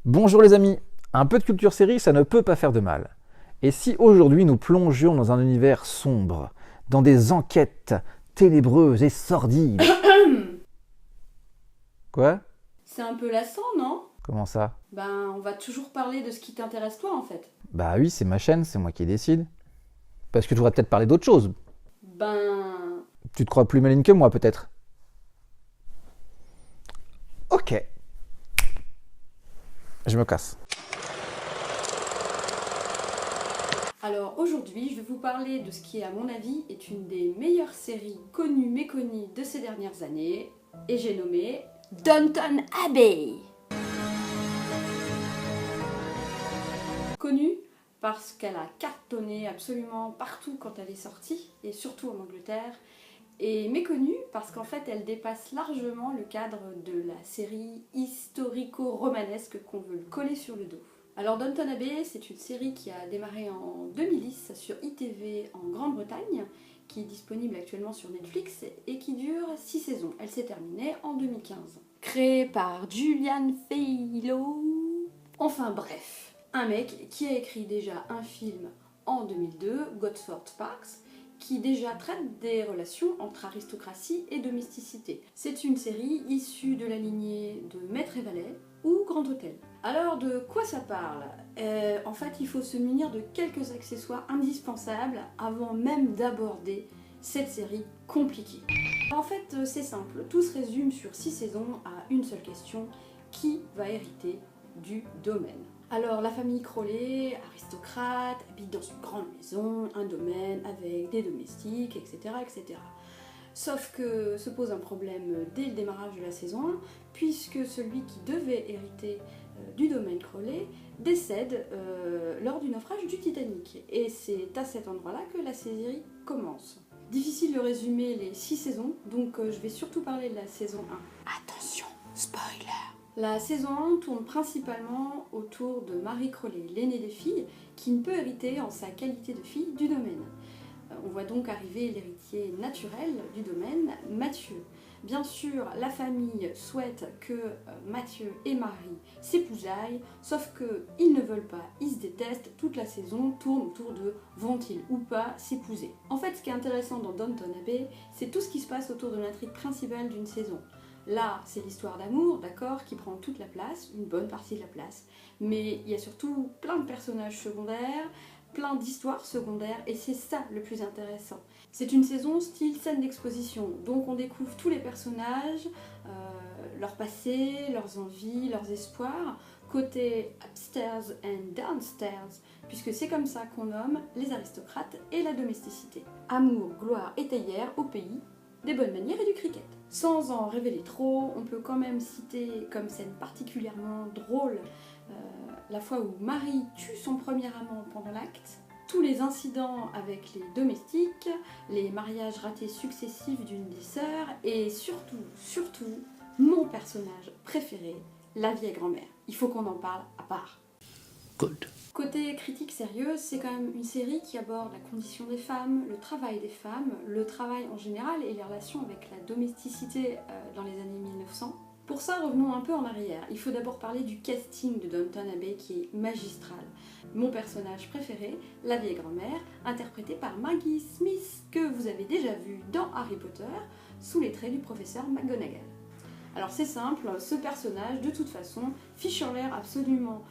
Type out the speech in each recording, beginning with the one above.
Bonjour les amis, un peu de culture série, ça ne peut pas faire de mal. Et si aujourd'hui nous plongions dans un univers sombre, dans des enquêtes ténébreuses et sordides. Quoi? C'est un peu lassant, non? Comment ça? On va toujours parler de ce qui t'intéresse toi en fait. Bah oui, c'est ma chaîne, c'est moi qui décide. Parce que tu voudrais peut-être parler d'autre chose. Ben... Tu te crois plus maligne que moi peut-être? Ok. Je me casse. Alors aujourd'hui, je vais vous parler de ce qui, à mon avis, est une des meilleures séries connues, méconnues de ces dernières années. Et j'ai nommé Downton Abbey. Connue parce qu'elle a cartonné absolument partout quand elle est sortie, et surtout en Angleterre. Et méconnue parce qu'en fait elle dépasse largement le cadre de la série historico-romanesque qu'on veut le coller sur le dos. Alors Downton Abbey, c'est une série qui a démarré en 2010 sur ITV en Grande-Bretagne, qui est disponible actuellement sur Netflix et qui dure 6 saisons. Elle s'est terminée en 2015. Créée par Julian Faylow. Enfin bref, un mec qui a écrit déjà un film en 2002, Gosford Parks, qui déjà traite des relations entre aristocratie et domesticité. C'est une série issue de la lignée de Maître et Valet ou Grand Hôtel. Alors de quoi ça parle? En fait, il faut se munir de quelques accessoires indispensables avant même d'aborder cette série compliquée. En fait, c'est simple, tout se résume sur 6 saisons à une seule question: qui va hériter du domaine? Alors la famille Crowley, aristocrate, habite dans une grande maison, un domaine avec des domestiques, etc. etc. Sauf que se pose un problème dès le démarrage de la saison 1, puisque celui qui devait hériter du domaine Crowley décède lors du naufrage du Titanic. Et c'est à cet endroit-là que la série commence. Difficile de résumer les 6 saisons, donc je vais surtout parler de la saison 1. Attention, spoiler! La saison 1 tourne principalement autour de Marie Crowley, l'aînée des filles, qui ne peut hériter en sa qualité de fille du domaine. On voit donc arriver l'héritier naturel du domaine, Mathieu. Bien sûr, la famille souhaite que Mathieu et Marie s'épousaillent, sauf qu'ils ne veulent pas, ils se détestent, toute la saison tourne autour de vont-ils ou pas s'épouser. En fait, ce qui est intéressant dans Downton Abbey, c'est tout ce qui se passe autour de l'intrigue principale d'une saison. Là, c'est l'histoire d'amour, d'accord, qui prend toute la place, une bonne partie de la place, mais il y a surtout plein de personnages secondaires, plein d'histoires secondaires, et c'est ça le plus intéressant. C'est une saison style scène d'exposition, donc on découvre tous les personnages, leur passé, leurs envies, leurs espoirs, côté upstairs and downstairs, puisque c'est comme ça qu'on nomme les aristocrates et la domesticité. Amour, gloire et théière au pays des bonnes manières et du cricket. Sans en révéler trop, on peut quand même citer comme scène particulièrement drôle la fois où Marie tue son premier amant pendant l'acte, tous les incidents avec les domestiques, les mariages ratés successifs d'une des sœurs, et surtout, mon personnage préféré, la vieille grand-mère. Il faut qu'on en parle à part. Good. Côté critique sérieuse, c'est quand même une série qui aborde la condition des femmes, le travail des femmes, le travail en général et les relations avec la domesticité dans les années 1900. Pour ça, revenons un peu en arrière. Il faut d'abord parler du casting de Downton Abbey qui est magistral. Mon personnage préféré, la vieille grand-mère, interprétée par Maggie Smith, que vous avez déjà vu dans Harry Potter, sous les traits du professeur McGonagall. Alors c'est simple, ce personnage, de toute façon, fiche en l'air absolument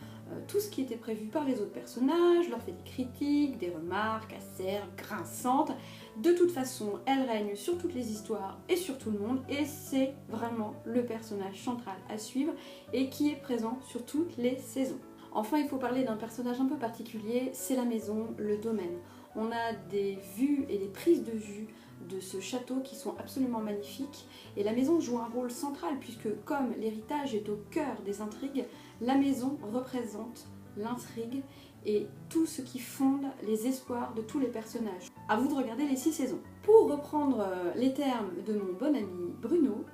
tout ce qui était prévu par les autres personnages, leur fait des critiques, des remarques acerbes, grinçantes. De toute façon, elle règne sur toutes les histoires et sur tout le monde, et c'est vraiment le personnage central à suivre et qui est présent sur toutes les saisons. Enfin, il faut parler d'un personnage un peu particulier, c'est la maison, le domaine. On a des vues et des prises de vue de ce château qui sont absolument magnifiques, et la maison joue un rôle central puisque comme l'héritage est au cœur des intrigues, la maison représente l'intrigue et tout ce qui fonde les espoirs de tous les personnages. À vous de regarder les 6 saisons. Pour reprendre les termes de mon bon ami Bruno,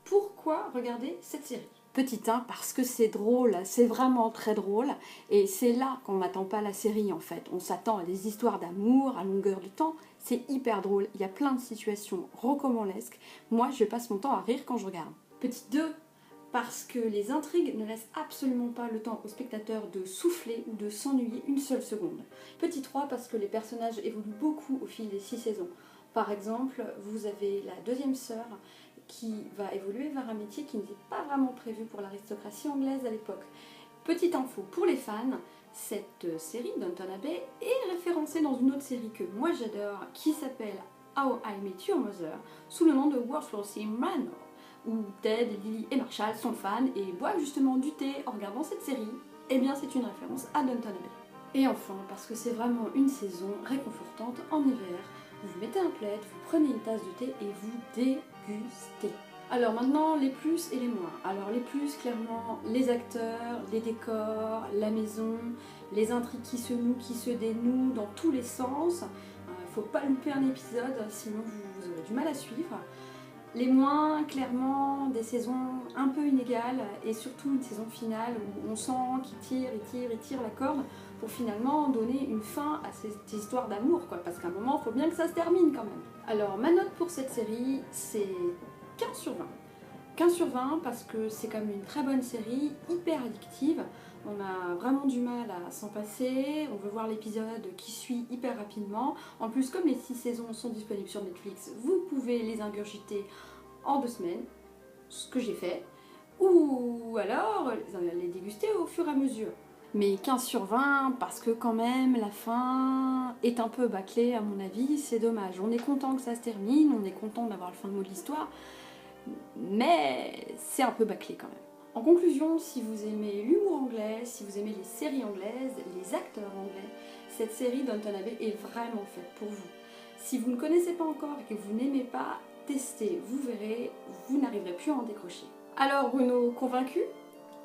pourquoi regarder cette série? Petit 1, parce que c'est drôle, c'est vraiment très drôle, et c'est là qu'on n'attend pas la série en fait. On s'attend à des histoires d'amour à longueur de temps, c'est hyper drôle, il y a plein de situations rocambolesques. Moi, je passe mon temps à rire quand je regarde. Petit 2, parce que les intrigues ne laissent absolument pas le temps au spectateur de souffler ou de s'ennuyer une seule seconde. Petit 3 parce que les personnages évoluent beaucoup au fil des 6 saisons. Par exemple, vous avez la deuxième sœur qui va évoluer vers un métier qui n'était pas vraiment prévu pour l'aristocratie anglaise à l'époque. Petite info pour les fans, cette série, Downton Abbey, est référencée dans une autre série que moi j'adore, qui s'appelle How I Met Your Mother, sous le nom de Worthlossy Manor, où Ted, Lily et Marshall sont fans et boivent justement du thé en regardant cette série. Eh bien c'est une référence à Downton Abbey. Et enfin, parce que c'est vraiment une saison réconfortante en hiver, vous mettez un plaid, vous prenez une tasse de thé et vous dégustez. Alors maintenant, les plus et les moins. Alors les plus, clairement, les acteurs, les décors, la maison, les intrigues qui se nouent, qui se dénouent dans tous les sens. Faut pas louper un épisode, sinon vous aurez du mal à suivre. Les moins, clairement, des saisons un peu inégales et surtout une saison finale où on sent qu'il tire la corde pour finalement donner une fin à cette histoire d'amour, quoi. Parce qu'à un moment, il faut bien que ça se termine quand même. Alors ma note pour cette série, c'est 15 sur 20. 15 sur 20 parce que c'est quand même une très bonne série, hyper addictive. On a vraiment du mal à s'en passer, on veut voir l'épisode qui suit hyper rapidement. En plus, comme les 6 saisons sont disponibles sur Netflix, vous pouvez les ingurgiter en 2 semaines, ce que j'ai fait, ou alors les déguster au fur et à mesure. Mais 15 sur 20 parce que quand même la fin est un peu bâclée à mon avis, c'est dommage. On est content que ça se termine, on est content d'avoir le fin de mot de l'histoire, mais c'est un peu bâclé quand même. En conclusion, si vous aimez l'humour anglais, si vous aimez les séries anglaises, les acteurs anglais, cette série Downton Abbey est vraiment faite pour vous. Si vous ne connaissez pas encore et que vous n'aimez pas, testez, vous verrez, vous n'arriverez plus à en décrocher. Alors Bruno, convaincu ?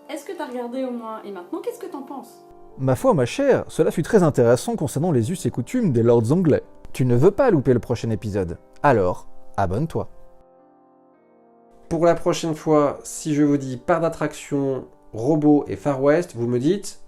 Est-ce que t'as regardé au moins ? Et maintenant, qu'est-ce que t'en penses ? Ma foi, ma chère, cela fut très intéressant concernant les us et coutumes des lords anglais. Tu ne veux pas louper le prochain épisode. Alors, abonne-toi. Pour la prochaine fois, si je vous dis parc d'attractions, robots et Far West, vous me dites